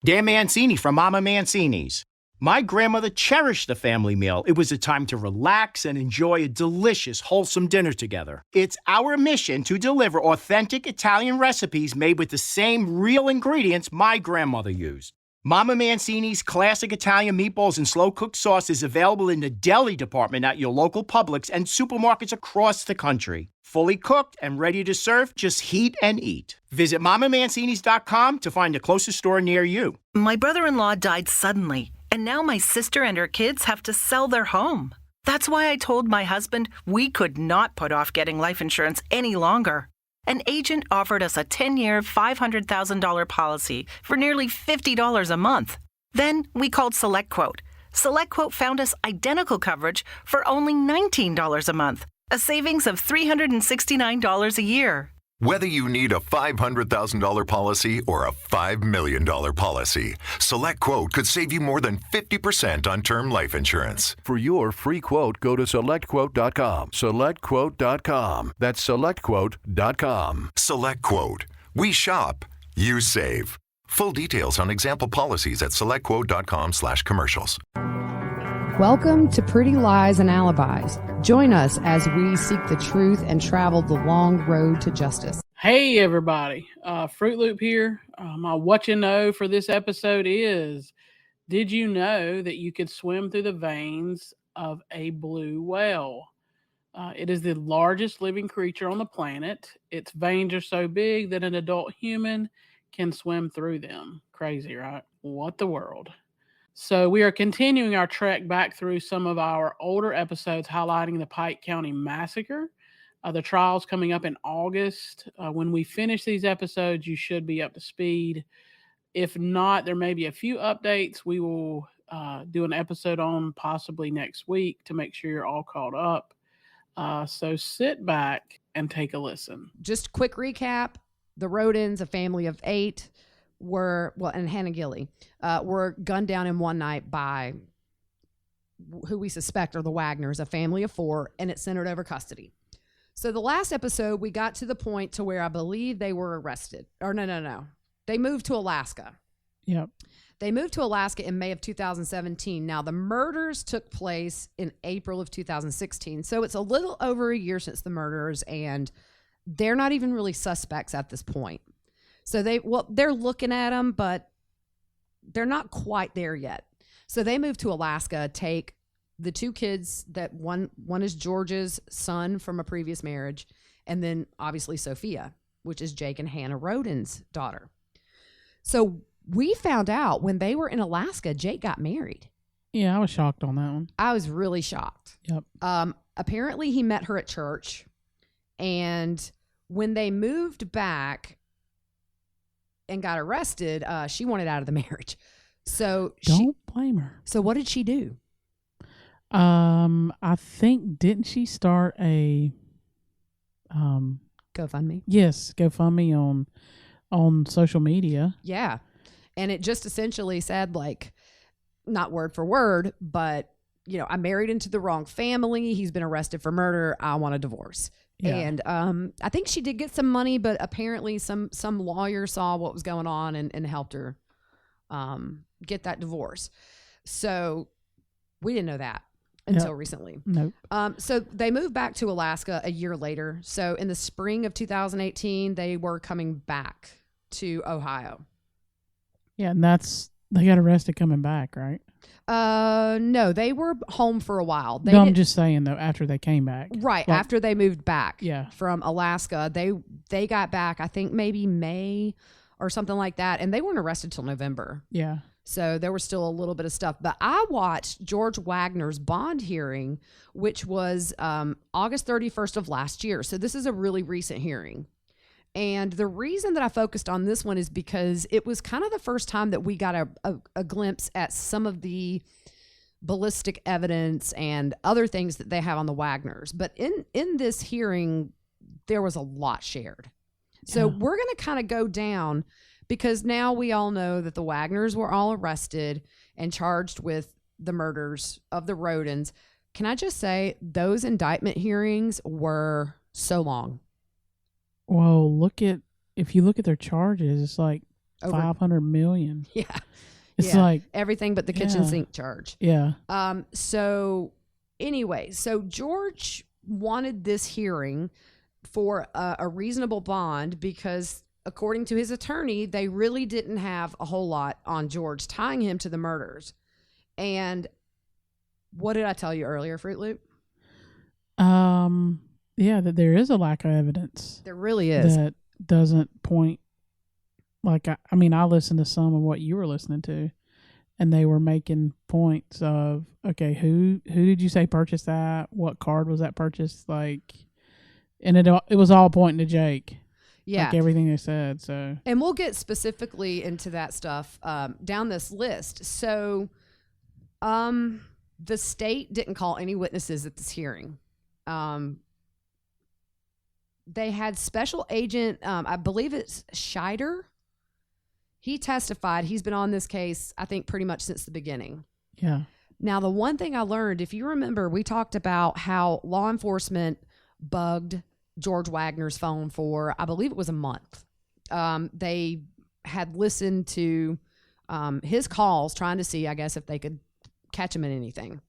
Dan Mancini from Mama Mancini's. My grandmother cherished the family meal. It was a time to relax and enjoy a delicious, wholesome dinner together. It's our mission to deliver authentic Italian recipes made with the same real ingredients my grandmother used. Mama Mancini's classic Italian meatballs and slow-cooked sauce is available in the deli department at your local Publix and supermarkets across the country. Fully cooked and ready to serve, just heat and eat. Visit MamaMancini's.com to find the closest store near you. My brother-in-law died suddenly, and now my sister and her kids have to sell their home. That's why I told my husband we could not put off getting life insurance any longer. An agent offered us a 10-year, $500,000 policy for nearly $50 a month. Then we called SelectQuote. SelectQuote found us identical coverage for only $19 a month, a savings of $369 a year. Whether you need a $500,000 policy or a $5 million policy, SelectQuote could save you more than 50% on term life insurance. For your free quote, go to SelectQuote.com. SelectQuote.com. That's SelectQuote.com. SelectQuote. We shop, you save. Full details on example policies at SelectQuote.com/commercials. Welcome to Pretty Lies and Alibis. Join us as we seek the truth and travel the long road to justice. Hey, everybody. Fruit Loop here. My what you know for this episode is, did you know that you could swim through the veins of a blue whale? It is the largest living creature on the planet. Its veins are so big that an adult human can swim through them. Crazy, right? What the world? So we are continuing our trek back through some of our older episodes highlighting the Pike County Massacre. The trial's coming up in August. When we finish these episodes, you should be up to speed. If not, there may be a few updates we will do an episode on possibly next week to make sure you're all caught up. So sit back and take a listen. Just quick recap. The Rodens, a family of 8, and Hannah Gilley, were gunned down in one night by who we suspect are the Wagners, a family of 4, and it centered over custody. So the last episode, we got to the point to where I believe they were arrested. Or no. They moved to Alaska. Yep. They moved to Alaska in May of 2017. Now, the murders took place in April of 2016. So it's a little over a year since the murders, and they're not even really suspects at this point. So they're looking at them, but they're not quite there yet. So they moved to Alaska, take the 2 kids that one is George's son from a previous marriage, and then obviously Sophia, which is Jake and Hannah Roden's daughter. So we found out when they were in Alaska, Jake got married. Yeah, I was shocked on that one. I was really shocked. Yep. Apparently he met her at church, and when they moved back and got arrested, she wanted out of the marriage. So don't blame her. So what did she do? I think, didn't she start a GoFundMe? Yes, GoFundMe on social media. Yeah. And it just essentially said, like, not word for word, but, I married into the wrong family. He's been arrested for murder. I want a divorce. Yeah. And I think she did get some money, but apparently some lawyer saw what was going on and helped her get that divorce. So we didn't know that until recently. Nope. So they moved back to Alaska a year later. So in the spring of 2018, they were coming back to Ohio. Yeah, and they got arrested coming back, right? No, they were home for a while. I'm just saying though, after they came back. Right, after they moved back from Alaska, they got back, I think maybe May or something like that, and they weren't arrested till November. Yeah. So there was still a little bit of stuff. But I watched George Wagner's bond hearing, which was August 31st of last year. So this is a really recent hearing. And the reason that I focused on this one is because it was kind of the first time that we got a glimpse at some of the ballistic evidence and other things that they have on the Wagners. But in this hearing, there was a lot shared. So we're going to kind of go down, because now we all know that the Wagners were all arrested and charged with the murders of the Rodens. Can I just say, those indictment hearings were so long. Well, if you look at their charges, it's like $500 million. Yeah. It's like everything but the kitchen sink charge. Yeah. So anyway, so George wanted this hearing for a reasonable bond because according to his attorney, they really didn't have a whole lot on George tying him to the murders. And what did I tell you earlier, Fruit Loop? Yeah, that there is a lack of evidence. There really is. That doesn't point. Like, I mean, I listened to some of what you were listening to, and they were making points of, okay, who did you say purchased that? What card was that purchased? Like, and it was all pointing to Jake. Yeah. Like everything they said. So, and we'll get specifically into that stuff down this list. So, the state didn't call any witnesses at this hearing. They had special agent, I believe it's Scheider. He testified. He's been on this case, I think, pretty much since the beginning. Yeah. Now, the one thing I learned, if you remember, we talked about how law enforcement bugged George Wagner's phone for, I believe it was a month. They had listened to his calls trying to see, I guess, if they could catch him in anything.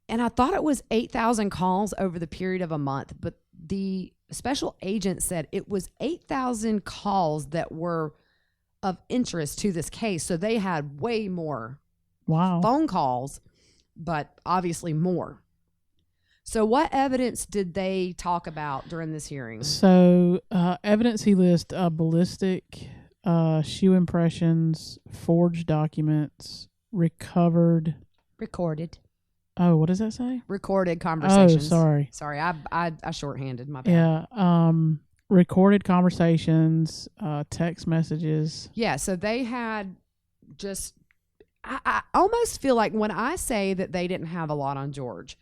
And I thought it was 8,000 calls over the period of a month, but the special agent said it was 8,000 calls that were of interest to this case. So they had way more phone calls, but obviously more. So what evidence did they talk about during this hearing? So evidence he lists, ballistic, shoe impressions, forged documents, recorded. Oh, what does that say? Recorded conversations. Oh, sorry. I shorthanded, my bad. Yeah. Recorded conversations, text messages. Yeah. So they had just, I almost feel like when I say that they didn't have a lot on George,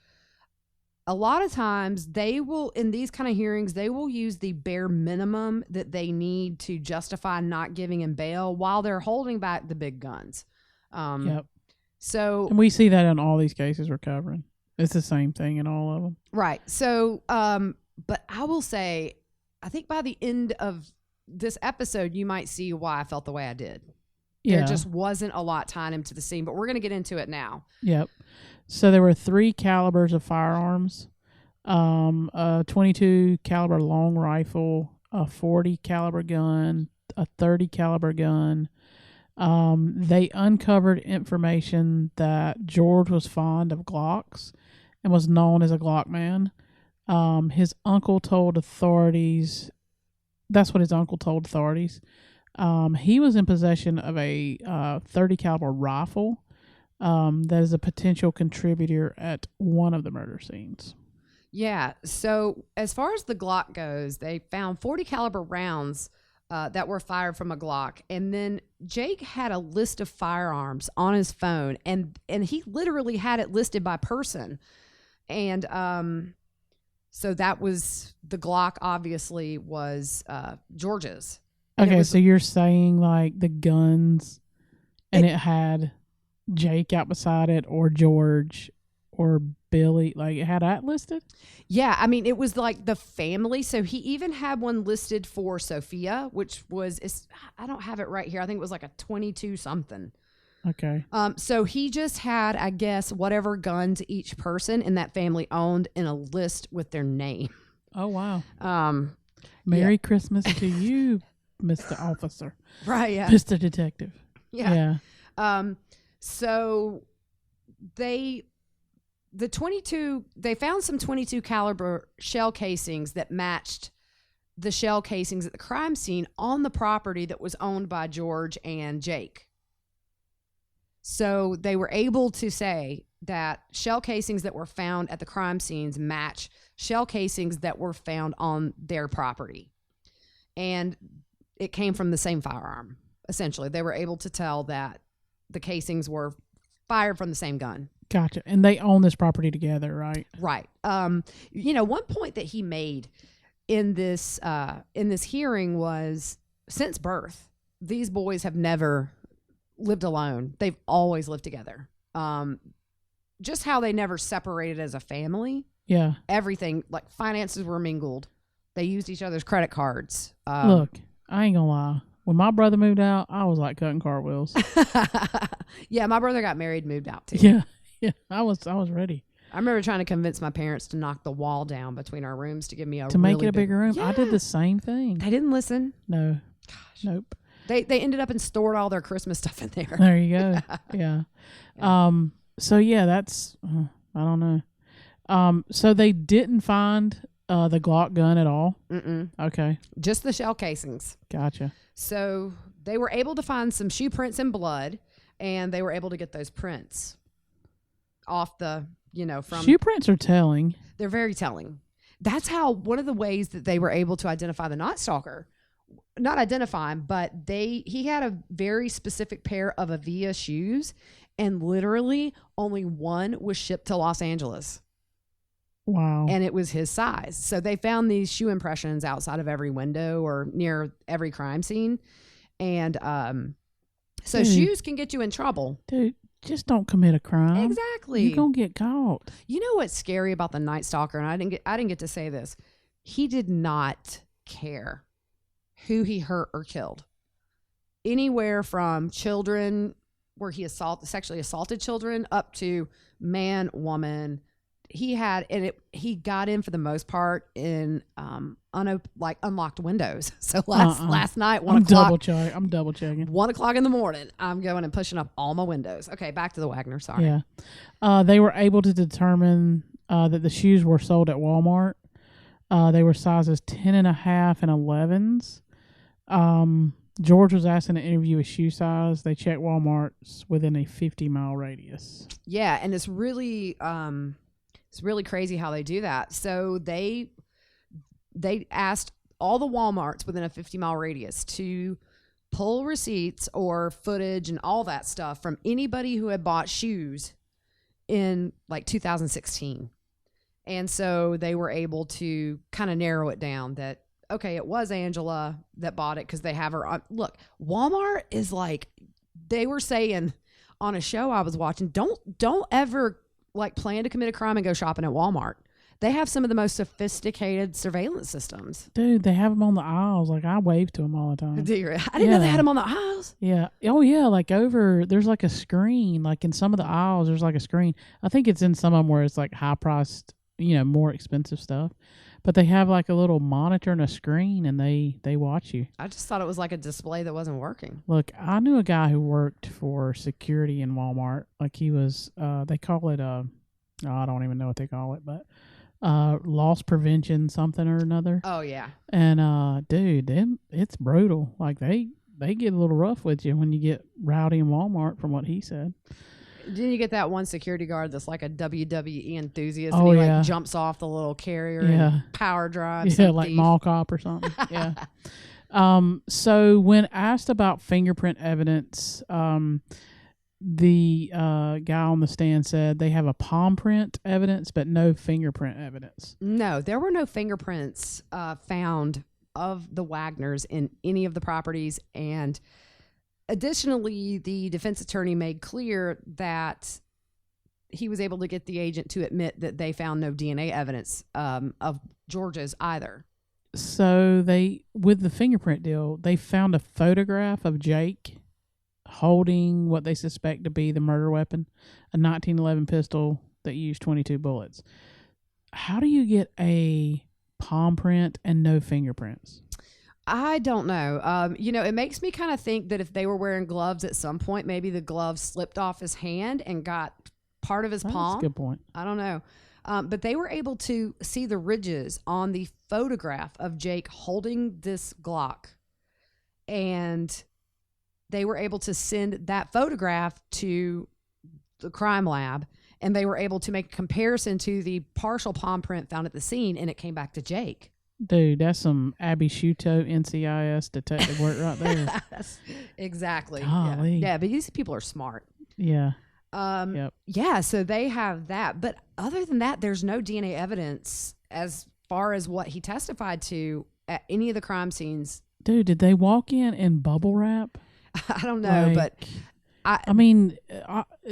a lot of times they will, in these kind of hearings, they will use the bare minimum that they need to justify not giving him bail while they're holding back the big guns. Yep. So, and we see that in all these cases we're covering. It's the same thing in all of them. Right. So, but I will say, I think by the end of this episode, you might see why I felt the way I did. Yeah. There just wasn't a lot tying him to the scene, but we're going to get into it now. Yep. So there were 3 calibers of firearms, a 22 caliber long rifle, a 40 caliber gun, a 30 caliber gun. They uncovered information that George was fond of Glocks and was known as a Glock man. His uncle told authorities, that's what his uncle told authorities. He was in possession of a 30 caliber rifle that is a potential contributor at one of the murder scenes. Yeah. So as far as the Glock goes, they found 40 caliber rounds that were fired from a Glock. And then Jake had a list of firearms on his phone, and he literally had it listed by person. And so that was the Glock, obviously, was George's. Okay, so you're saying like the guns, and it had Jake out beside it, or George, or Billy, like it had that listed? Yeah, I mean, it was like the family. So he even had one listed for Sophia, which was, I don't have it right here. I think it was like a 22 something. Okay. So he just had, I guess, whatever guns each person in that family owned in a list with their name. Oh, wow. Merry Christmas to you, Mr. Officer. Right, yeah. Mr. Detective. Yeah. So they found some 22 caliber shell casings that matched the shell casings at the crime scene on the property that was owned by George and Jake. So they were able to say that shell casings that were found at the crime scenes match shell casings that were found on their property. And it came from the same firearm, essentially. They were able to tell that the casings were fired from the same gun. Gotcha. And they own this property together, right? Right. One point that he made in this hearing was, since birth, these boys have never lived alone. They've always lived together. Just how they never separated as a family. Yeah. Everything, like finances were mingled. They used each other's credit cards. Look, I ain't gonna lie. When my brother moved out, I was like cutting cartwheels. Yeah, my brother got married, moved out too. Yeah. I was ready I remember trying to convince my parents to knock the wall down between our rooms to give me to make it a bigger room. Yeah. I did the same thing. They didn't listen. No. Gosh. Nope. They ended up and stored all their Christmas stuff in there. There you go. Yeah. So yeah, that's I don't know. So they didn't find the Glock gun at all. Mm-mm. Okay. Just the shell casings. Gotcha. So they were able to find some shoe prints and blood, and they were able to get those prints off the, from Shoe prints are telling. They're very telling. That's how one of the ways that they were able to identify the Night Stalker. Not identify him, but he had a very specific pair of Avia shoes, and literally only one was shipped to Los Angeles. Wow. And it was his size. So they found these shoe impressions outside of every window or near every crime scene. And so shoes can get you in trouble. Dude, just don't commit a crime. Exactly. You're going to get caught. You know what's scary about the Night Stalker? And I didn't get to say this. He did not care who he hurt or killed. Anywhere from children where he sexually assaulted children up to man, woman. He got in for the most part in unlocked windows. So last night, 1 o'clock. I'm double checking. 1 o'clock in the morning, I'm going and pushing up all my windows. Okay, back to the Wagner. Sorry. Yeah. They were able to determine that the shoes were sold at Walmart. They were sizes 10.5 and 11s. George was asked in an interview his shoe size. They checked Walmart's within a 50-mile radius. Yeah, and it's really crazy how they do that. So they asked all the Walmarts within a 50-mile radius to pull receipts or footage and all that stuff from anybody who had bought shoes in like 2016. And so they were able to kind of narrow it down that, okay, it was Angela that bought it because they have her on. Look, Walmart is like, they were saying on a show I was watching, don't ever like plan to commit a crime and go shopping at Walmart. They have some of the most sophisticated surveillance systems. Dude, they have them on the aisles. Like, I wave to them all the time. Do you? I didn't know they had them on the aisles. Yeah. Oh, yeah. Like there's like a screen. Like in some of the aisles, there's like a screen. I think it's in some of them where it's like high priced, more expensive stuff. But they have like a little monitor and a screen, and they watch you. I just thought it was like a display that wasn't working. Look, I knew a guy who worked for security in Walmart. Like he was, they call it I don't even know what they call it, but loss prevention something or another. Oh yeah. And dude, it's brutal. Like they get a little rough with you when you get rowdy in Walmart, from what he said. Didn't you get that one security guard that's like a WWE enthusiast? Oh, and he yeah. like jumps off the little carrier and power drives. Yeah, like Mall Cop or something. Yeah. So when asked about fingerprint evidence, the guy on the stand said they have a palm print evidence, but no fingerprint evidence. No, there were no fingerprints found of the Wagners in any of the properties. And additionally, the defense attorney made clear that he was able to get the agent to admit that they found no DNA evidence of George's either. So with the fingerprint deal, they found a photograph of Jake holding what they suspect to be the murder weapon, a 1911 pistol that used 22 bullets. How do you get a palm print and no fingerprints? I don't know. It makes me kind of think that if they were wearing gloves at some point, maybe the gloves slipped off his hand and got part of his palm. That's a good point. I don't know. But they were able to see the ridges on the photograph of Jake holding this Glock. And they were able to send that photograph to the crime lab. And they were able to make a comparison to the partial palm print found at the scene. And it came back to Jake. Dude, that's some Abby Shuto NCIS detective work right there. Exactly. Golly. Yeah, but these people are smart. Yeah. Yep. Yeah, so they have that. But other than that, there's no DNA evidence as far as what he testified to at any of the crime scenes. Dude, did they walk in bubble wrap? I don't know, but I mean,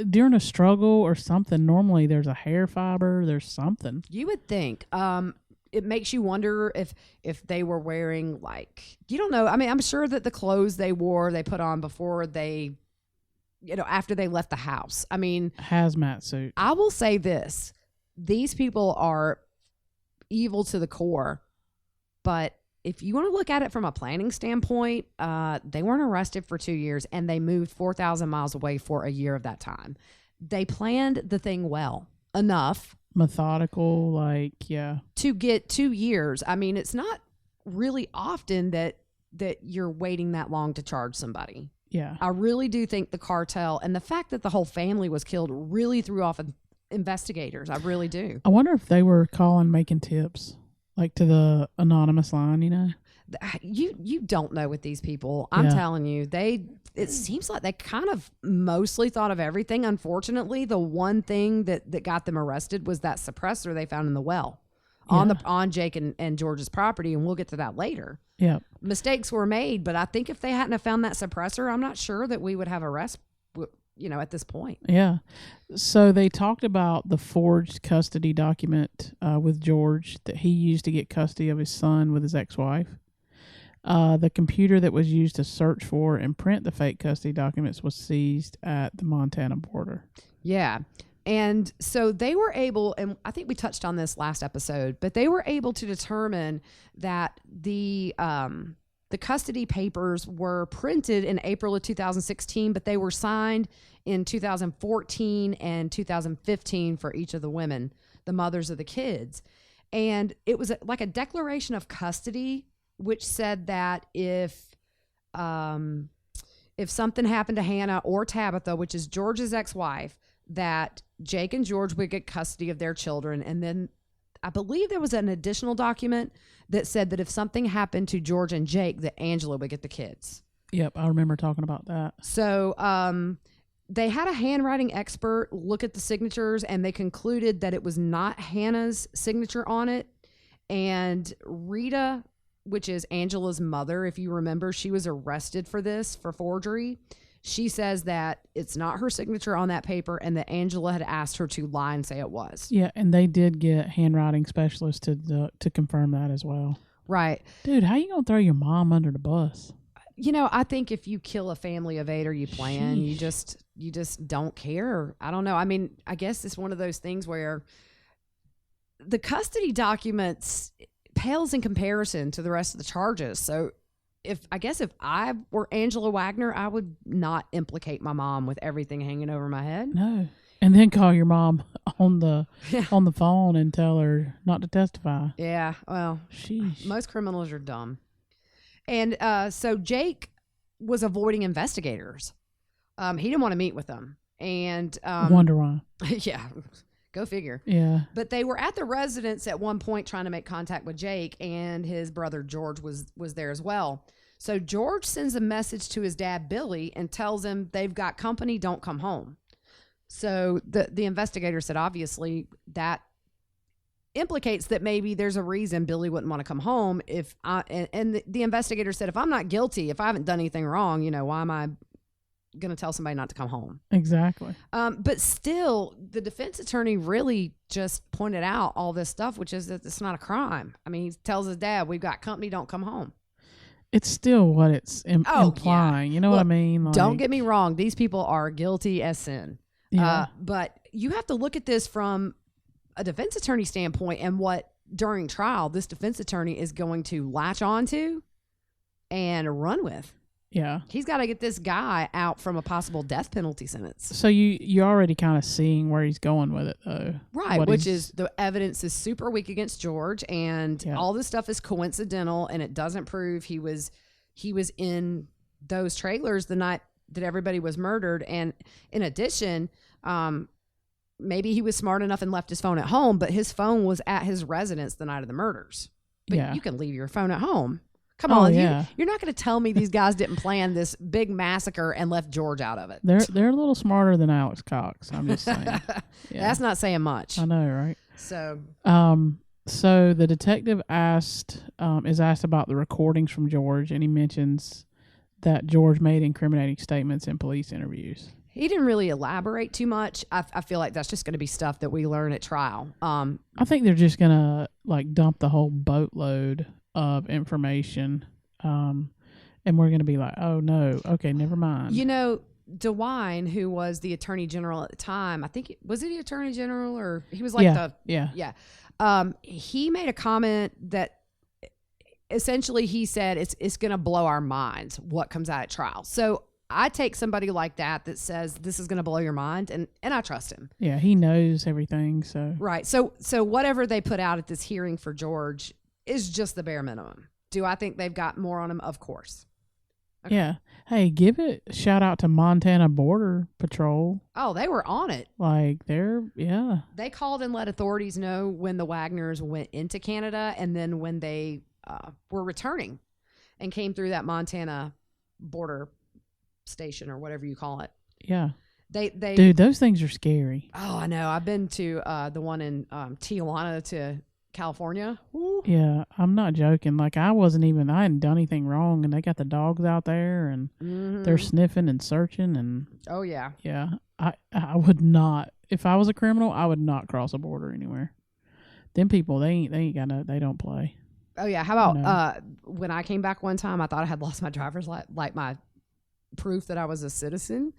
during a struggle or something, normally there's a hair fiber, there's something. You would think. it makes you wonder if they were wearing, like, you don't know. I mean, I'm sure that the clothes they wore, they put on before they, after they left the house. I mean, hazmat suit. I will say this. These people are evil to the core, but if you want to look at it from a planning standpoint, they weren't arrested for 2 years and they moved 4,000 miles away for a year of that time. They planned the thing well enough. Methodical, like, yeah. To get 2 years. I mean, it's not really often that you're waiting that long to charge somebody. Yeah. I really do think the cartel and the fact that the whole family was killed really threw off investigators. I really do. I wonder if they were calling, making tips, like to the anonymous line, You don't know with these people. I'm telling you, it seems like they kind of mostly thought of everything. Unfortunately, the one thing that got them arrested was that suppressor they found in the well on Jake and George's property, and we'll get to that later. Yeah. Mistakes were made, but I think if they hadn't have found that suppressor, I'm not sure that we would have arrest at this point. Yeah. So they talked about the forged custody document with George that he used to get custody of his son with his ex-wife. The computer that was used to search for and print the fake custody documents was seized at the Montana border. Yeah. And so they were able, and I think we touched on this last episode, but they were able to determine that the custody papers were printed in April of 2016, but they were signed in 2014 and 2015 for each of the women, the mothers of the kids. And it was like a declaration of custody, which said that if something happened to Hannah or Tabitha, which is George's ex-wife, that Jake and George would get custody of their children. And then I believe there was an additional document that said that if something happened to George and Jake, that Angela would get the kids. Yep, I remember talking about that. So they had a handwriting expert look at the signatures, and they concluded that it was not Hannah's signature on it. And Rita, which is Angela's mother, if you remember, she was arrested for this, for forgery. She says that it's not her signature on that paper and that Angela had asked her to lie and say it was. Yeah, and they did get handwriting specialists to confirm that as well. Right. Dude, how you going to throw your mom under the bus? I think if you kill a family of 8 or you plan, Sheesh. you just don't care. I don't know. I mean, I guess it's one of those things where the custody documents pales in comparison to the rest of the charges. So if I were Angela Wagner, I would not implicate my mom with everything hanging over my head. No. And then call your mom on the phone and tell her not to testify. Yeah. Well, sheesh. Most criminals are dumb. And so Jake was avoiding investigators. He didn't want to meet with them. And wonder why. Yeah. Go figure. Yeah. But they were at the residence at one point trying to make contact with Jake, and his brother George was there as well. So George sends a message to his dad, Billy, and tells him they've got company, don't come home. So the investigator said, obviously, that implicates that maybe there's a reason Billy wouldn't want to come home. And the investigator said, if I'm not guilty, if I haven't done anything wrong, why am I going to tell somebody not to come home? Exactly. But still, the defense attorney really just pointed out all this stuff, which is that it's not a crime. I mean, he tells his dad, we've got company, don't come home. It's still what it's implying. Yeah. You know what I mean? Like, don't get me wrong. These people are guilty as sin. Yeah. But you have to look at this from a defense attorney standpoint, and what during trial this defense attorney is going to latch onto and run with. Yeah. He's got to get this guy out from a possible death penalty sentence. So you're already kind of seeing where he's going with it, though. Right, which is the evidence is super weak against George, and all this stuff is coincidental, and it doesn't prove he was in those trailers the night that everybody was murdered. And in addition, maybe he was smart enough and left his phone at home, but his phone was at his residence the night of the murders. But you can leave your phone at home. Come on, you're not going to tell me these guys didn't plan this big massacre and left George out of it. They're a little smarter than Alex Cox. I'm just saying. Yeah. That's not saying much. I know, right? So, so the detective is asked about the recordings from George, and he mentions that George made incriminating statements in police interviews. He didn't really elaborate too much. I feel like that's just going to be stuff that we learn at trial. I think they're just going to like dump the whole boatload of information. And we're going to be like, oh no, okay, never mind. You know, DeWine, who was the attorney general at the time, I think, was he the attorney general or he was like yeah. He made a comment that essentially he said it's going to blow our minds what comes out at trial. So I take somebody like that says this is going to blow your mind, and I trust him. Yeah, he knows everything. So right. So whatever they put out at this hearing for George is just the bare minimum. Do I think they've got more on him? Of course. Okay. Yeah. Hey, give it a shout out to Montana Border Patrol. Oh, they were on it. Like They called and let authorities know when the Wagners went into Canada, and then when they were returning and came through that Montana border station or whatever you call it. Yeah. They Dude, those things are scary. Oh, I know. I've been to the one in Tijuana to California. Ooh. Yeah, I'm not joking. Like I hadn't done anything wrong, and they got the dogs out there and they're sniffing and searching and oh yeah. Yeah. I would not, if I was a criminal, I would not cross a border anywhere. Them people, they don't play. Oh yeah. How about when I came back one time, I thought I had lost my driver's like my proof that I was a citizen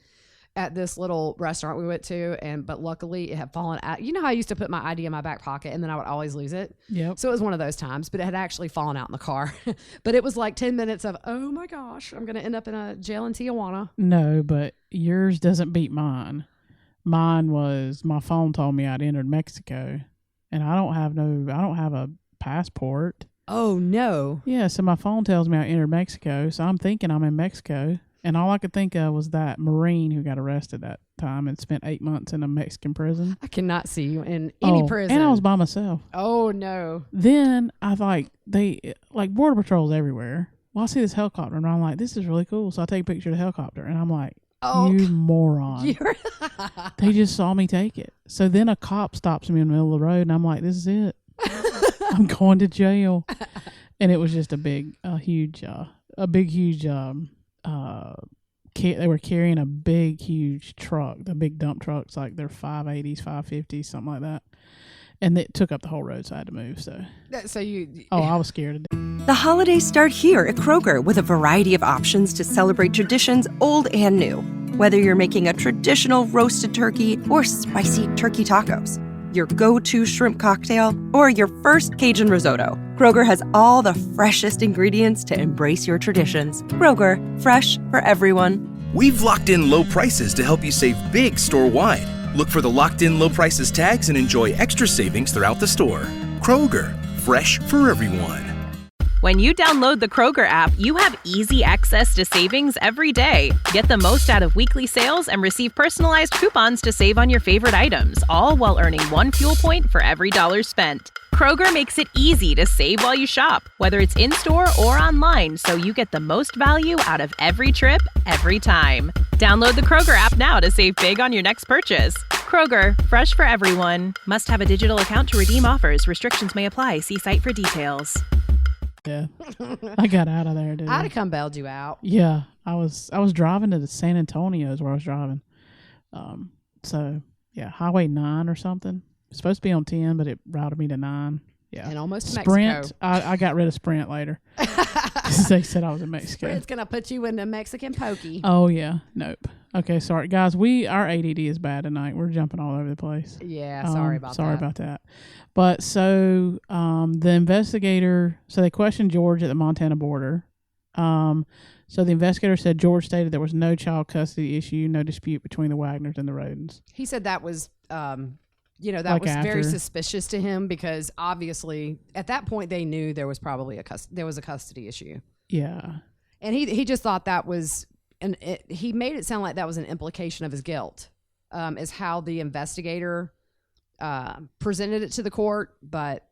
at this little restaurant we went to, but luckily it had fallen out. You know how I used to put my ID in my back pocket and then I would always lose it? Yep. So it was one of those times, but it had actually fallen out in the car. But it was like 10 minutes of, oh my gosh, I'm going to end up in a jail in Tijuana. No, but yours doesn't beat mine. Mine was, my phone told me I'd entered Mexico, and I don't have a passport. Oh no. Yeah, so my phone tells me I entered Mexico, so I'm thinking I'm in Mexico. And all I could think of was that Marine who got arrested that time and spent 8 months in a Mexican prison. I cannot see you in any prison. And I was by myself. Oh, no. Then I Border Patrol's everywhere. Well, I see this helicopter, and I'm like, this is really cool. So I take a picture of the helicopter, and I'm like, you moron. They just saw me take it. So then a cop stops me in the middle of the road, and I'm like, this is it. I'm going to jail. And it was just they were carrying a big, huge truck, the big dump trucks, like they're 580s, 550s, something like that. And it took up the whole roadside to move. So I was scared to death. The holidays start here at Kroger with a variety of options to celebrate traditions old and new. Whether you're making a traditional roasted turkey or spicy turkey tacos, your go-to shrimp cocktail, or your first Cajun risotto, Kroger has all the freshest ingredients to embrace your traditions. Kroger, fresh for everyone. We've locked in low prices to help you save big store-wide. Look for the locked in low prices tags and enjoy extra savings throughout the store. Kroger, fresh for everyone. When you download the Kroger app, you have easy access to savings every day. Get the most out of weekly sales and receive personalized coupons to save on your favorite items, all while earning 1 fuel point for every $1 spent. Kroger makes it easy to save while you shop, whether it's in-store or online, so you get the most value out of every trip, every time. Download the Kroger app now to save big on your next purchase. Kroger, fresh for everyone. Must have a digital account to redeem offers. Restrictions may apply. See site for details. Yeah, I got out of there, dude. I'd have come bailed you out. Yeah, I was driving to the San Antonio is where I was driving. So yeah, Highway 9 or something. It's supposed to be on 10, but it routed me to 9. Yeah, and almost Sprint. Mexico. I got rid of Sprint later. They said I was in Mexico. Sprint's gonna put you into Mexican pokey. Oh yeah, nope. Okay, sorry guys. Our ADD is bad tonight. We're jumping all over the place. Yeah, sorry about that. But so the investigator, so they questioned George at the Montana border. So the investigator said George stated there was no child custody issue, no dispute between the Wagners and the Rodens. He said that was, that like was very after. suspicious to him because obviously at that point they knew there was probably a custody issue. Yeah, and he just thought that was, he made it sound like that was an implication of his guilt, is how the investigator presented it to the court. But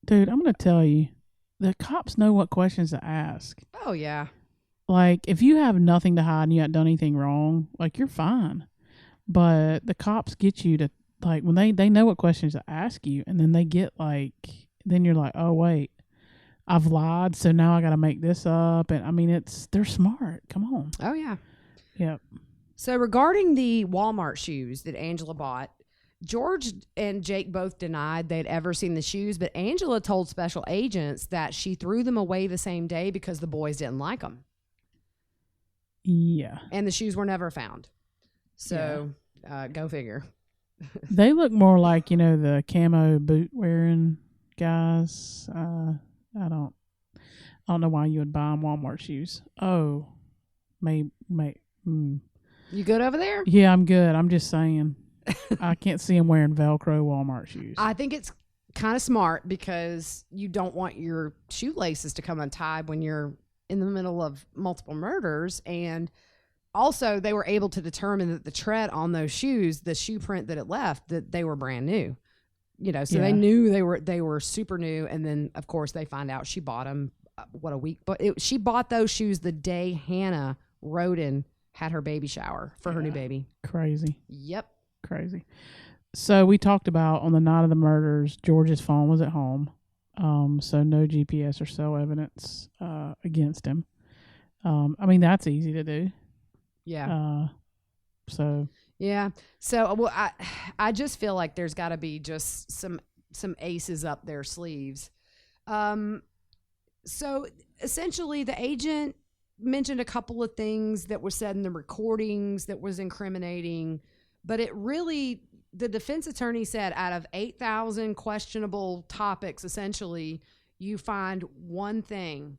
dude, I'm gonna tell you, the cops know what questions to ask. Oh yeah, like if you have nothing to hide and you haven't done anything wrong, like you're fine. But the cops get you to, like, when they know what questions to ask you, and then they get then you're like, oh wait, I've lied, so now I got to make this up. And I mean, they're smart. Come on. Oh yeah. Yep. So regarding the Walmart shoes that Angela bought, George and Jake both denied they'd ever seen the shoes, but Angela told special agents that she threw them away the same day because the boys didn't like them. Yeah. And the shoes were never found. So, go figure. They look more like, the camo boot wearing guys. I don't know why you would buy them Walmart shoes. Oh, You good over there? Yeah, I'm good. I'm just saying. I can't see him wearing Velcro Walmart shoes. I think it's kind of smart because you don't want your shoelaces to come untied when you're in the middle of multiple murders. And also they were able to determine that the tread on those shoes, the shoe print that it left, that they were brand new. So they knew they were super new. And then of course they find out she bought them a week, but she bought those shoes the day Hannah Roden had her baby shower for her new baby. Crazy. Yep. Crazy. So we talked about on the night of the murders, George's phone was at home. So no GPS or cell evidence against him. That's easy to do. Yeah. Yeah. So I just feel like there's got to be just some aces up their sleeves. So essentially the agent mentioned a couple of things that were said in the recordings that was incriminating, but the defense attorney said out of 8,000 questionable topics, essentially, you find one thing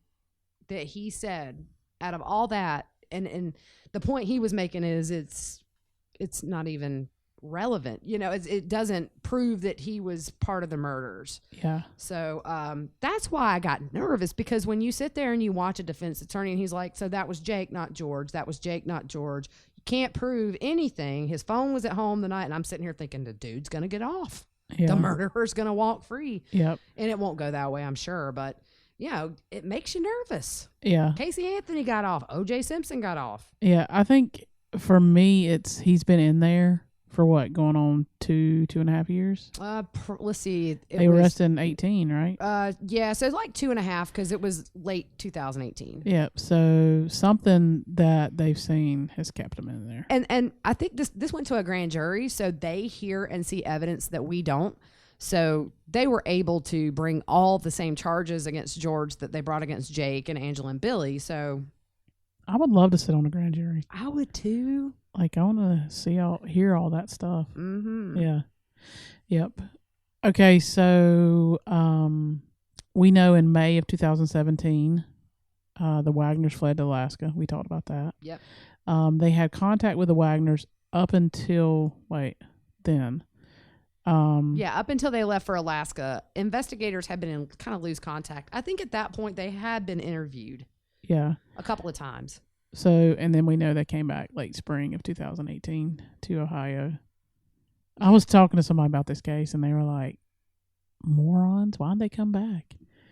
that he said out of all that. And the point he was making is it's not even relevant. It doesn't prove that he was part of the murders. Yeah. So that's why I got nervous, because when you sit there and you watch a defense attorney and he's like, so that was Jake, not George. That was Jake, not George. You can't prove anything. His phone was at home the night. And I'm sitting here thinking the dude's going to get off. Yeah. The murderer's going to walk free. Yep. And it won't go that way, I'm sure. But, it makes you nervous. Yeah. Casey Anthony got off. O.J. Simpson got off. Yeah. I think for me, he's been in there for what, going on 2.5 years? Let's see. They were arrested in 18, right? Yeah, so it's like 2.5 because it was late 2018. Yeah, so something that they've seen has kept them in there. And I think this went to a grand jury, so they hear and see evidence that we don't. So they were able to bring all the same charges against George that they brought against Jake and Angela and Billy. So I would love to sit on a grand jury. I would too. Like, I want to hear all that stuff. Mm-hmm. Yeah. Yep. Okay, so we know in May of 2017, the Wagners fled to Alaska. We talked about that. Yep. They had contact with the Wagners up until, then. Up until they left for Alaska. Investigators had been in kind of loose contact. I think at that point they had been interviewed. Yeah. A couple of times. So, and then we know they came back late spring of 2018 to Ohio. I was talking to somebody about this case, and they were like, morons, why'd they come back?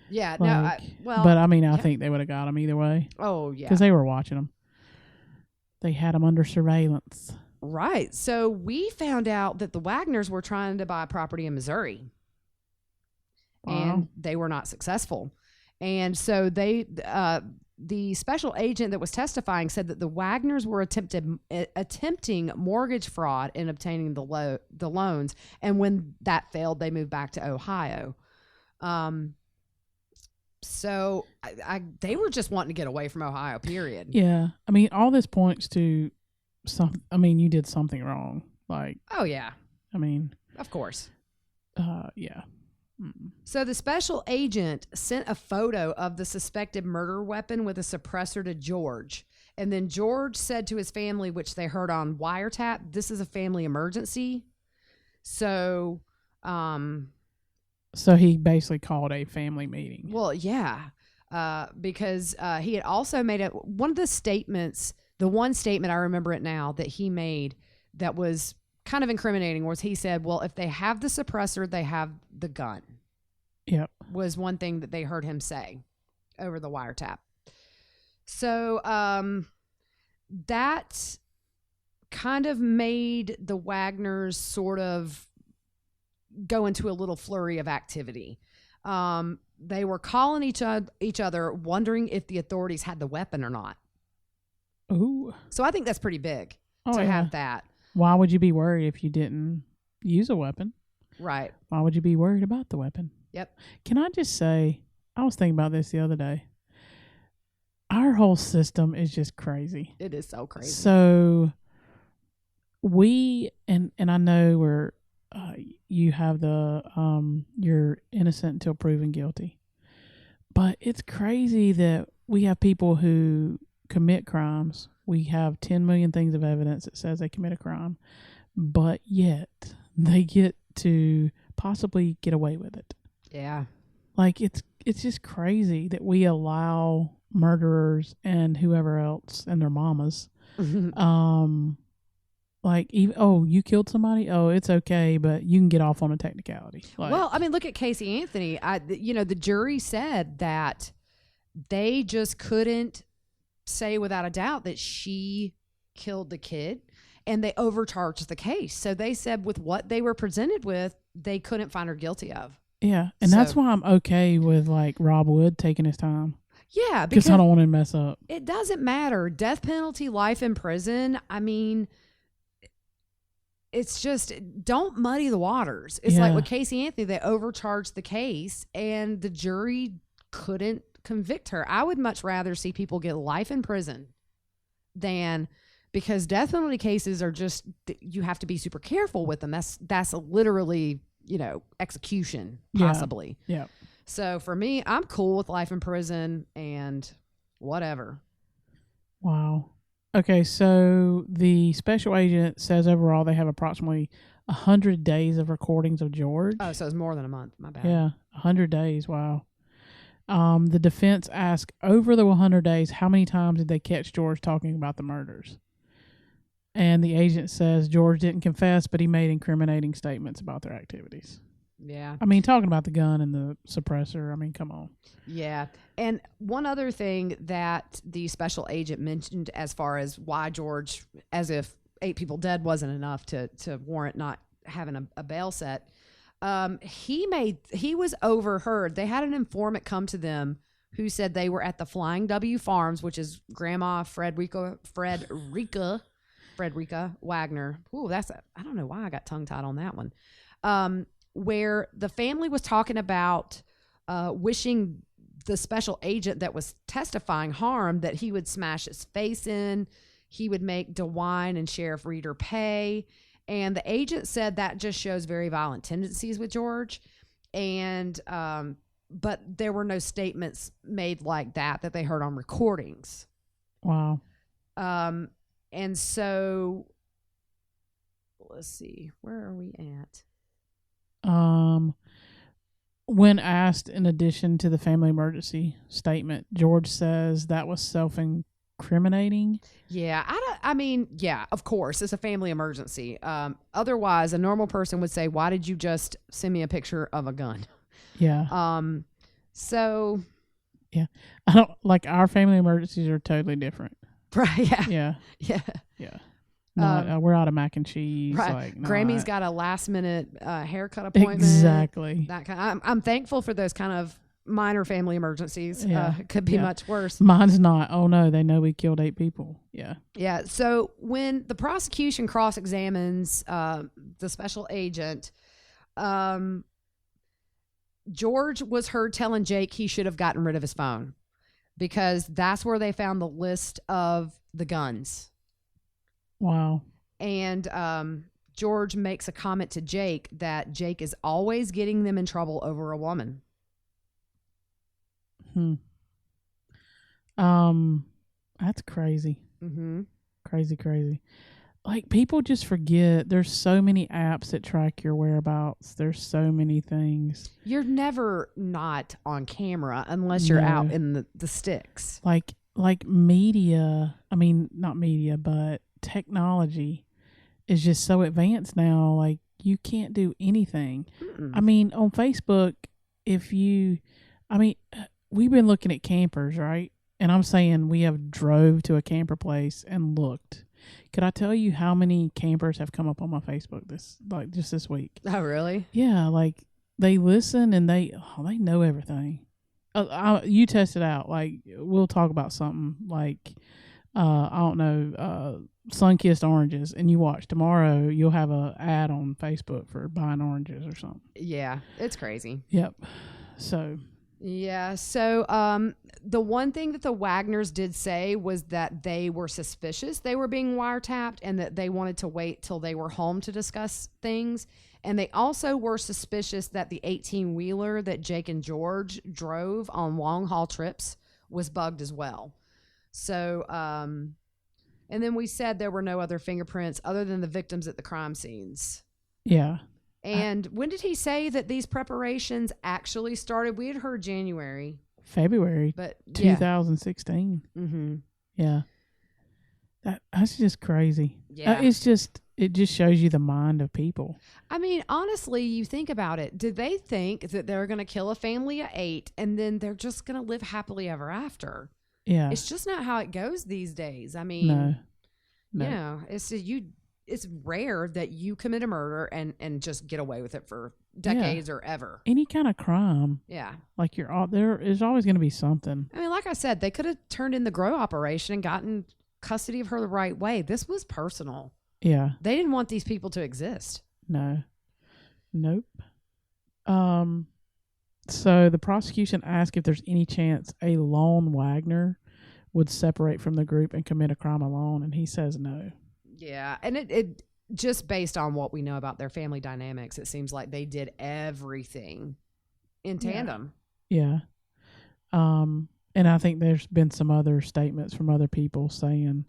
Yeah, but I think they would have got them either way. Oh, yeah. Because they were watching them. They had them under surveillance. Right. So we found out that the Wagners were trying to buy property in Missouri. Wow. And they were not successful. And so the special agent that was testifying said that the Wagners were attempting mortgage fraud in obtaining the loans. And when that failed, they moved back to Ohio. So they were just wanting to get away from Ohio, period. Yeah. All this points to you did something wrong. Oh, yeah. Of course. Yeah. So the special agent sent a photo of the suspected murder weapon with a suppressor to George. And then George said to his family, which they heard on wiretap, this is a family emergency. So he basically called a family meeting. Well, yeah. Because he had also made one of the statements, the one statement I remember it now that he made that was kind of incriminating was he said, well, if they have the suppressor, they have the gun. Yep. Was one thing that they heard him say over the wiretap. So that kind of made the Wagners sort of go into a little flurry of activity. They were calling each other, wondering if the authorities had the weapon or not. Ooh. So I think that's pretty big. to have that. Why would you be worried if you didn't use a weapon? Right. Why would you be worried about the weapon? Yep. Can I just say, I was thinking about this the other day. Our whole system is just crazy. It is so crazy. So we, and I know where you have the, you're innocent until proven guilty. But it's crazy that we have people who commit crimes. We have 10 million things of evidence that says they commit a crime, but yet they get to possibly get away with it. Yeah. Like it's just crazy that we allow murderers and whoever else and their mamas, like, even, oh, you killed somebody? Oh, it's okay, but you can get off on a technicality. Like, well, I mean, look at Casey Anthony. The jury said that they just couldn't say without a doubt that she killed the kid, and they overcharged the case. So they said with what they were presented with, they couldn't find her guilty of. Yeah, and that's why I'm okay with, like, Rob Wood taking his time. Yeah, because I don't want to mess up. It doesn't matter. Death penalty, life in prison. I mean, it's just, don't muddy the waters. It's like with Casey Anthony, they overcharged the case and the jury couldn't convict her. I would much rather see people get life in prison than, because death penalty cases are just, you have to be super careful with them. That's literally, execution possibly. Yeah. So for me, I'm cool with life in prison and whatever. Wow. Okay, so the special agent says overall they have approximately 100 days of recordings of George. Oh, so it's more than a month. My bad. Yeah, 100 days. Wow. The defense asked, over the 100 days, how many times did they catch George talking about the murders? And the agent says George didn't confess, but he made incriminating statements about their activities. Yeah. I mean, talking about the gun and the suppressor, I mean, come on. Yeah. And one other thing that the special agent mentioned as far as why George, as if 8 people dead wasn't enough to warrant not having a bail set, he was overheard. They had an informant come to them who said they were at the Flying W Farms, which is Grandma Frederica Wagner. Ooh, I don't know why I got tongue-tied on that one. Where the family was talking about wishing the special agent that was testifying harm, that he would smash his face in, he would make DeWine and Sheriff Reeder pay. And the agent said that just shows very violent tendencies with George. And but there were no statements made like that they heard on recordings. Wow. And so let's see, where are we at? When asked, in addition to the family emergency statement, George says that was self-incriminating. Yeah, yeah, of course, it's a family emergency. Otherwise, a normal person would say, "Why did you just send me a picture of a gun?" Yeah. So. Yeah, I don't like, our family emergencies are totally different. Right. Yeah. Yeah. Yeah. Yeah. No, we're out of mac and cheese. Right. Like, no, Grammy's got a last minute haircut appointment. Exactly. That kind. I'm thankful for those kind of minor family emergencies. Yeah. Could be much worse. Mine's not. Oh no, they know we killed 8 people. Yeah. Yeah. So when the prosecution cross-examines the special agent, George was heard telling Jake he should have gotten rid of his phone because that's where they found the list of the guns. Wow. And George makes a comment to Jake that Jake is always getting them in trouble over a woman. That's crazy. Mm-hmm. Crazy. Like, people just forget there's so many apps that track your whereabouts. There's so many things. You're never not on camera unless you're out in the sticks. Like media, I mean, not media, but technology is just so advanced now. Like, you can't do anything. Mm-mm. I mean, on Facebook, we've been looking at campers, right? And I'm saying we have drove to a camper place and looked. Could I tell you how many campers have come up on my Facebook just this week? Oh, really? Yeah, like, they listen and they know everything. You test it out. Like, we'll talk about something like I don't know, sun-kissed oranges, and you watch tomorrow, you'll have a ad on Facebook for buying oranges or something. Yeah, it's crazy. Yep. So. Yeah. So the one thing that the Wagners did say was that they were suspicious they were being wiretapped and that they wanted to wait till they were home to discuss things. And they also were suspicious that the 18-wheeler that Jake and George drove on long-haul trips was bugged as well. So, and then we said there were no other fingerprints other than the victims at the crime scenes. Yeah. And when did he say that these preparations actually started? We had heard February, but 2016. Mm-hmm. Yeah. That's just crazy. Yeah. It just shows you the mind of people. I mean, honestly, you think about it. Did they think that they're going to kill a family of 8 and then they're just going to live happily ever after? Yeah. It's just not how it goes these days. I mean, no. Yeah, it's rare that you commit a murder and just get away with it for decades or ever. Any kind of crime. Yeah. Like there is always going to be something. I mean, like I said, they could have turned in the Grow operation and gotten custody of her the right way. This was personal. Yeah. They didn't want these people to exist. No. Nope. So the prosecution asked if there's any chance a lone Wagner would separate from the group and commit a crime alone, and he says no. Yeah, and it just based on what we know about their family dynamics, it seems like they did everything in tandem. Yeah. And I think there's been some other statements from other people saying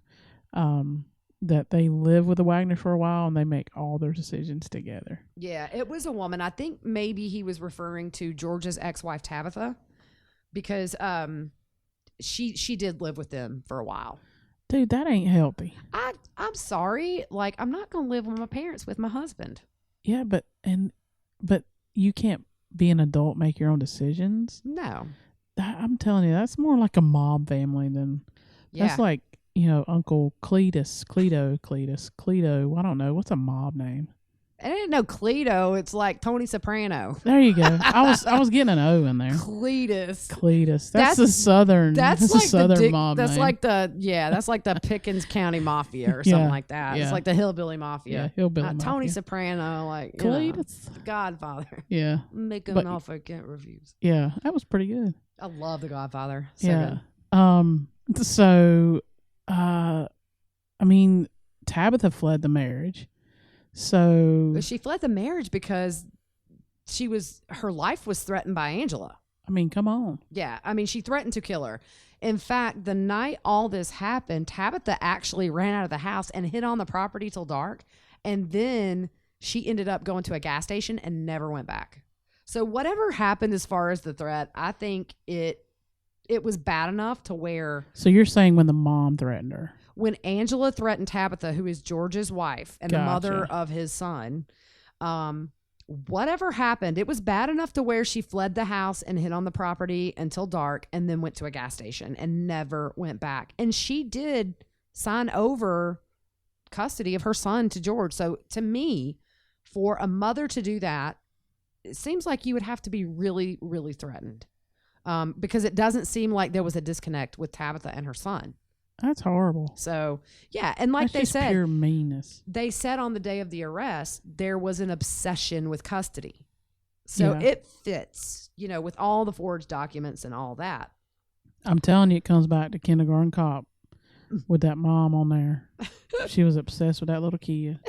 that they live with the Wagner for a while and they make all their decisions together. Yeah, it was a woman. I think maybe he was referring to George's ex-wife Tabitha, because she did live with them for a while. Dude, that ain't healthy. I'm sorry. Like, I'm not going to live with my parents with my husband. Yeah, but you can't be an adult, make your own decisions. No. I'm telling you, that's more like a mob family than that's like, Uncle Cleto. I don't know. What's a mob name? I didn't know Cleto. It's like Tony Soprano. There you go. I was getting an O in there. Cletus. That's the southern. That's like a southern the mob That's name. that's like the Pickens County Mafia or something like that. Yeah. It's like the hillbilly mafia. Yeah, hillbilly mafia. Tony Soprano, like Cletus. Godfather. Yeah. Make an offer, get reviews. Yeah, that was pretty good. I love The Godfather. So yeah. good. So, I mean, Tabitha fled the marriage. So But she fled the marriage because her life was threatened by Angela. I mean, come on. Yeah. I mean, she threatened to kill her. In fact, the night all this happened, Tabitha actually ran out of the house and hid on the property till dark. And then she ended up going to a gas station and never went back. So whatever happened as far as the threat, I think it was bad enough to where... So you're saying when the mom threatened her? When Angela threatened Tabitha, who is George's wife and the mother of his son, whatever happened, it was bad enough to where she fled the house and hid on the property until dark and then went to a gas station and never went back. And she did sign over custody of her son to George. So to me, for a mother to do that, it seems like you would have to be really, really threatened, because it doesn't seem like there was a disconnect with Tabitha and her son. That's horrible. So, yeah. And like That's they said, pure meanness. They said on the day of the arrest, there was an obsession with custody. So it fits, with all the forged documents and all that. I'm telling you, it comes back to Kindergarten Cop with that mom on there. She was obsessed with that little kid.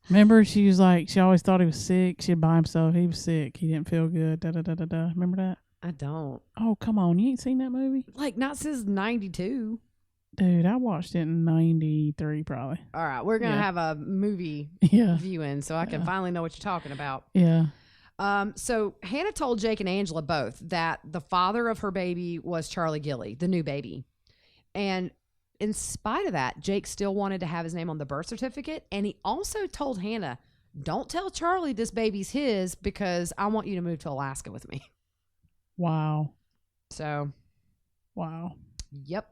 Remember, she was like, she always thought he was sick. She'd by himself. He was sick. He didn't feel good. Da-da-da-da-da. Remember that? I don't. Oh, come on. You ain't seen that movie? Like, not since 92. Dude, I watched it in 93 probably. All right. We're going to have a movie viewing so I can finally know what you're talking about. Yeah. So Hannah told Jake and Angela both that the father of her baby was Charlie Gilly, the new baby. And in spite of that, Jake still wanted to have his name on the birth certificate. And he also told Hannah, don't tell Charlie this baby's his because I want you to move to Alaska with me. Wow. So. Wow. Yep.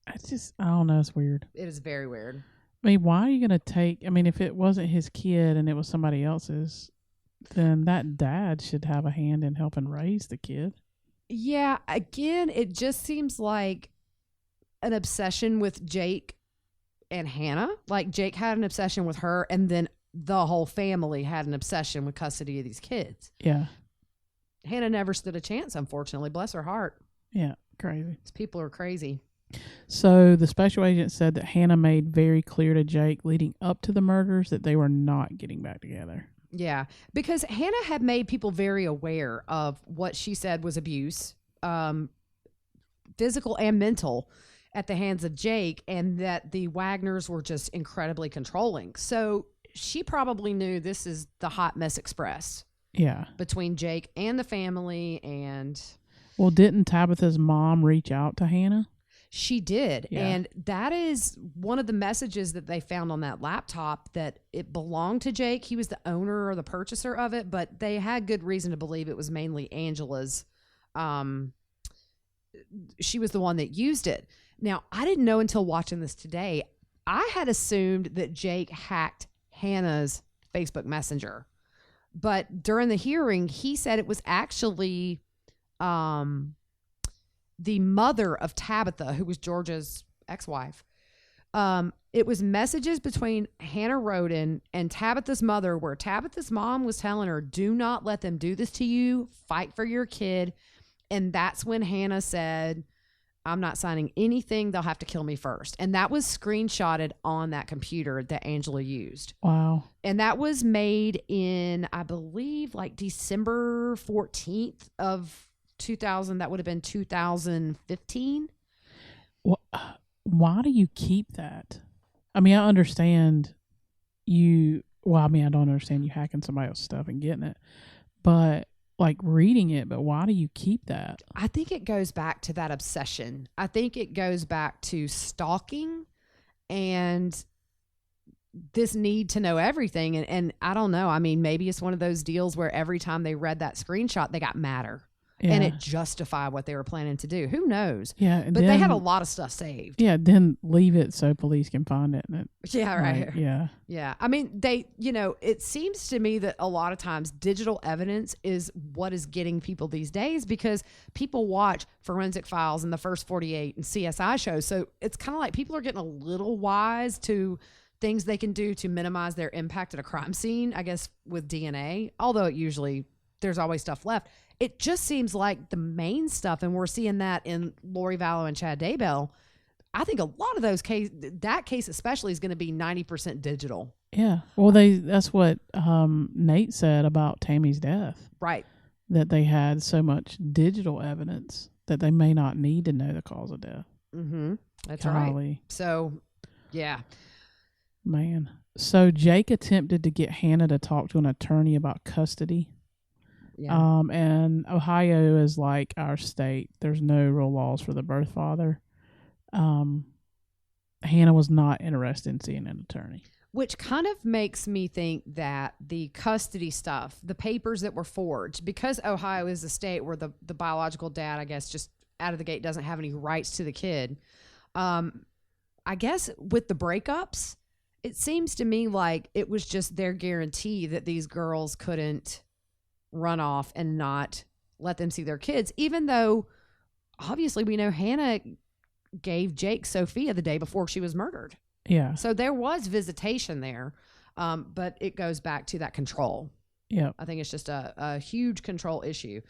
I don't know. It's weird. It is very weird. I mean, why are you going to if it wasn't his kid and it was somebody else's, then that dad should have a hand in helping raise the kid. Yeah. Again, it just seems like an obsession with Jake and Hannah. Like Jake had an obsession with her, and then the whole family had an obsession with custody of these kids. Yeah. Hannah never stood a chance, unfortunately. Bless her heart. Yeah, crazy. These people are crazy. So the special agent said that Hannah made very clear to Jake leading up to the murders that they were not getting back together. Yeah, because Hannah had made people very aware of what she said was abuse, physical and mental, at the hands of Jake, and that the Wagners were just incredibly controlling. So she probably knew this is the hot mess express. Yeah. Between Jake and the family. And well, didn't Tabitha's mom reach out to Hannah? She did. Yeah. And that is one of the messages that they found on that laptop, that it belonged to Jake. He was the owner or the purchaser of it, but they had good reason to believe it was mainly Angela's. She was the one that used it. Now, I didn't know until watching this today. I had assumed that Jake hacked Hannah's Facebook Messenger. But during the hearing, he said it was actually the mother of Tabitha, who was Georgia's ex-wife. It was messages between Hannah Roden and Tabitha's mother, where Tabitha's mom was telling her, do not let them do this to you. Fight for your kid. And that's when Hannah said, I'm not signing anything. They'll have to kill me first. And that was screenshotted on that computer that Angela used. Wow. And that was made in, I believe, like December 14th of 2000. That would have been 2015. Why do you keep that? I mean, I understand I don't understand you hacking somebody else's stuff and getting it, but like reading it, but why do you keep that? I think it goes back to that obsession. I think it goes back to stalking and this need to know everything. And I don't know. I mean, maybe it's one of those deals where every time they read that screenshot, they got madder. Yeah. And it justified what they were planning to do. Who knows? Yeah. But they had a lot of stuff saved. Yeah. Then leave it so police can find it. Yeah. Right. Yeah. Yeah. I mean, it seems to me that a lot of times digital evidence is what is getting people these days, because people watch Forensic Files and the First 48 and CSI shows. So it's kind of like people are getting a little wise to things they can do to minimize their impact at a crime scene, I guess, with DNA, although there's always stuff left. It just seems like the main stuff, and we're seeing that in Lori Vallow and Chad Daybell. I think a lot of those that case especially is going to be 90% digital. Yeah. Well, that's what Nate said about Tammy's death. Right. That they had so much digital evidence that they may not need to know the cause of death. Mm-hmm. That's right. So, yeah. Man. So Jake attempted to get Hannah to talk to an attorney about custody. Yeah. And Ohio is like our state. There's no real laws for the birth father. Hannah was not interested in seeing an attorney. Which kind of makes me think that the custody stuff, the papers that were forged, because Ohio is a state where the biological dad, I guess, just out of the gate doesn't have any rights to the kid. I guess with the breakups, it seems to me like it was just their guarantee that these girls couldn't run off and not let them see their kids, even though obviously we know Hannah gave Jake Sophia the day before she was murdered. Yeah. So there was visitation there, but it goes back to that control. Yeah. I think it's just a huge control issue.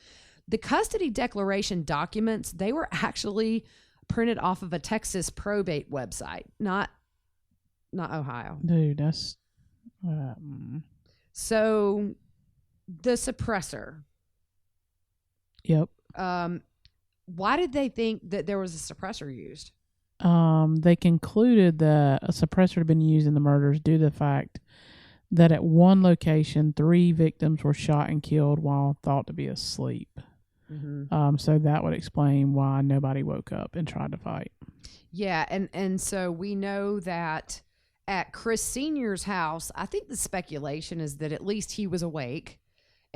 The custody declaration documents, they were actually printed off of a Texas probate website, not Ohio. Dude, that's... So... The suppressor. Yep. Why did they think that there was a suppressor used? They concluded that a suppressor had been used in the murders due to the fact that at one location, 3 victims were shot and killed while thought to be asleep. Mm-hmm. So that would explain why nobody woke up and tried to fight. Yeah, and so we know that at Chris Sr.'s house, I think the speculation is that at least he was awake.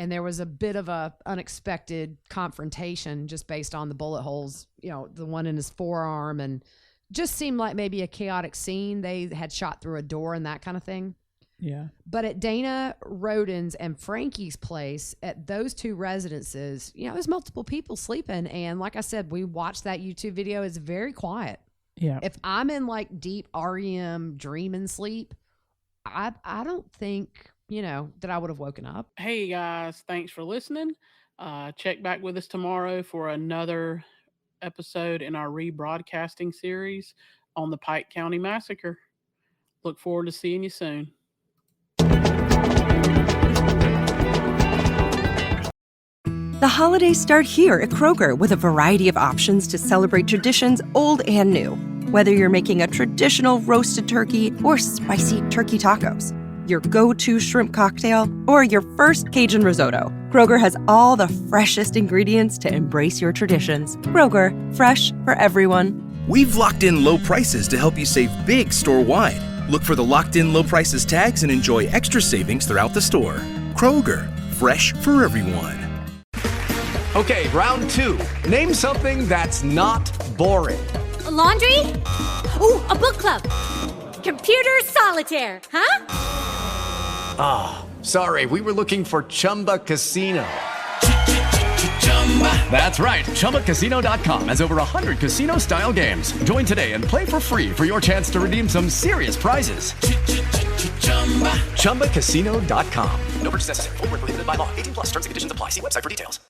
And there was a bit of a unexpected confrontation just based on the bullet holes, the one in his forearm, and just seemed like maybe a chaotic scene. They had shot through a door and that kind of thing. Yeah. But at Dana Roden's and Frankie's place, at those 2 residences, there's multiple people sleeping. And like I said, we watched that YouTube video. It's very quiet. Yeah. If I'm in like deep REM dream and sleep, I don't think, that I would have woken up. Hey guys, thanks for listening. Check back with us tomorrow for another episode in our rebroadcasting series on the Pike County Massacre. Look forward to seeing you soon. The holidays start here at Kroger with a variety of options to celebrate traditions old and new. Whether you're making a traditional roasted turkey or spicy turkey tacos, your go-to shrimp cocktail, or your first Cajun risotto, Kroger has all the freshest ingredients to embrace your traditions. Kroger, fresh for everyone. We've locked in low prices to help you save big store-wide. Look for the locked in low prices tags and enjoy extra savings throughout the store. Kroger, fresh for everyone. Okay, round two. Name something that's not boring. A laundry? Ooh, a book club. Computer solitaire, huh? Ah, sorry, we were looking for Chumba Casino. That's right, ChumbaCasino.com has over 100 casino-style games. Join today and play for free for your chance to redeem some serious prizes. ChumbaCasino.com. No purchase necessary. Void where prohibited by law. 18+ terms and conditions apply. See website for details.